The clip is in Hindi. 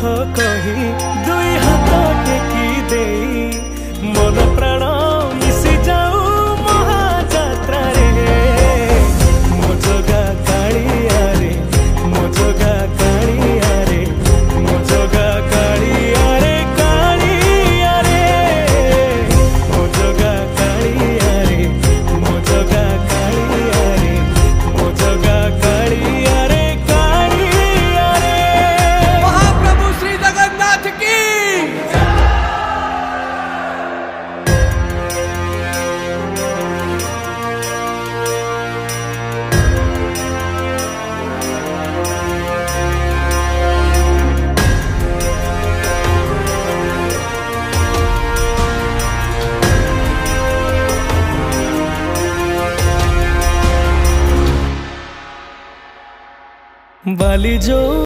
कही दुई हाथ टेकी दे मन प्राण मिसी जाऊ महाजात्रा रे मो जगा कालिया रे मो जगा कालिया रे मो जगा कालिया रे कालिया रे मो जगा कालिया रे मो जगा कालिया रे मो जगा कालिया रे कालिया रे। महाप्रभु श्री जगन्नाथ की बाली जो